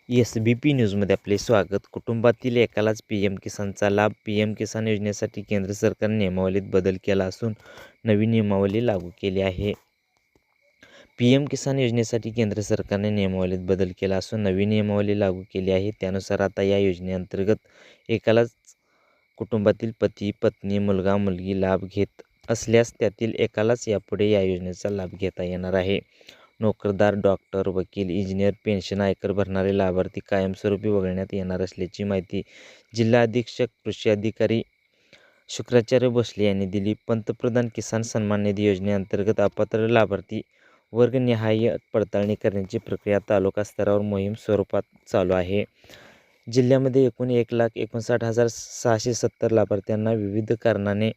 SBP न्यूजमध्ये आपले स्वागत. कुटुंबातील एकालाच PM किसानचा लाभ. PM किसान योजनेसाठी केंद्र सरकारने नियमावलीत बदल केला असून नवी नियमावली लागू केली आहे. PM किसान योजनेसाठी केंद्र सरकारने नियमावलीत बदल केला असून नवी नियमावली लागू केली आहे. त्यानुसार आता या योजनेअंतर्गत एकालाच कुटुंबातील पती, पत्नी, मुलगा, मुलगी लाभ घेत असल्यास त्यातील एकालाच यापुढे या योजनेचा लाभ घेता येणार आहे. नोकरदार, डॉक्टर, वकील, इंजिनियर, पेन्शन, आयकर भरणारे लाभार्थी कायमस्वरूपी वगळण्यात येणार असल्याची माहिती जिल्हा अधीक्षक कृषी अधिकारी शुक्राचार्य भोसले यांनी दिली. पंतप्रधान किसान सन्मान निधी योजनेअंतर्गत अपात्र लाभार्थी वर्गनिहाय पडताळणी करण्याची प्रक्रिया तालुका स्तरावर मोहीम स्वरूपात चालू आहे. जिल्ह्यामध्ये एकूण 1,59,670 लाभार्थ्यांना विविध कारणाने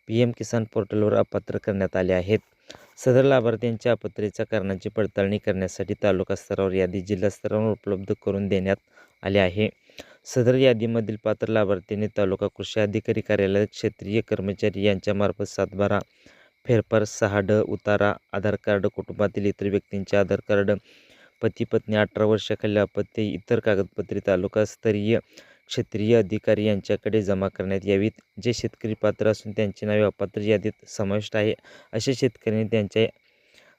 PM किसान पोर्टलवर अपात्र करण्यात आले आहेत. सदर लाभार्थ्यांच्या अपात्रतेच्या कारणाची पडताळणी करण्यासाठी तालुका स्तरावर यादी जिल्हा स्तरावर उपलब्ध करून देण्यात आली आहे. सदर यादीमधील पात्र लाभार्थ्यांनी तालुका कृषी अधिकारी कार्यालयात क्षेत्रीय कर्मचारी यांच्यामार्फत सातबारा, फेरफार 6D, उतारा, आधार कार्ड, कुटुंबातील इतर व्यक्तींचे आधार कार्ड, पती पत्नी, 18 वर्षाखालील अपत्य, इतर कागदपत्रे तालुकास्तरीय क्षेत्रीय अधिकारी यांच्याकडे जमा करण्यात यावीत. जे शेतकरी पात्र असून त्यांची नावे अपात्र यादीत समाविष्ट आहे अशा शेतकऱ्यांनी त्यांच्या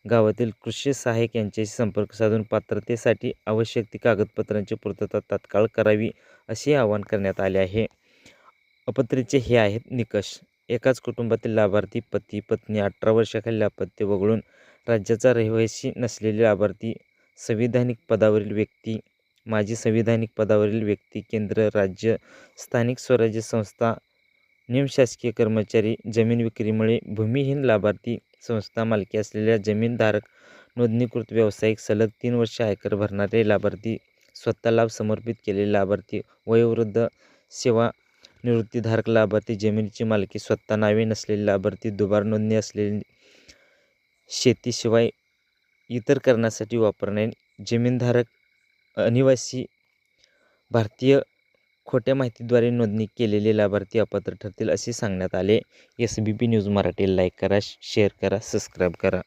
गावातील कृषी सहाय्यक यांच्याशी संपर्क साधून पात्रतेसाठी आवश्यक ती कागदपत्रांची पूर्तता तात्काळ करावी असे आवाहन करण्यात आले आहे. अपात्रतेचे हे आहेत निकष. एकाच कुटुंबातील लाभार्थी पती, पत्नी, 18 वर्षाखालील अपत्य वगळून राज्याचा रहिवासी नसलेले लाभार्थी, संविधानिक पदावरील व्यक्ती, माजी संविधानिक पदावरील व्यक्ती, केंद्र, राज्य, स्थानिक स्वराज्य संस्था, निमशासकीय कर्मचारी, जमीन विक्रीमुळे भूमिहीन लाभार्थी, संस्था मालकी असलेल्या जमीनधारक, नोंदणीकृत व्यावसायिक, सलग 3 वर्षे आयकर भरणारे लाभार्थी, स्वतः लाभ समर्पित केलेले लाभार्थी, वयोवृद्ध, सेवानिवृत्तीधारक लाभार्थी, जमिनीची मालकी स्वतः नावे नसलेले लाभार्थी, दुबार नोंदणी असलेले, शेतीशिवाय इतर कारणासाठी वापरणारे जमीनधारक, अनिवासी भारतीय खोट्या माहितीद्वारे नोंदणी केलेले लाभार्थी अपात्र ठरतील असे सांगण्यात आले. SBP न्यूज मराठी लाईक करा, शेअर करा, सबस्क्राईब करा.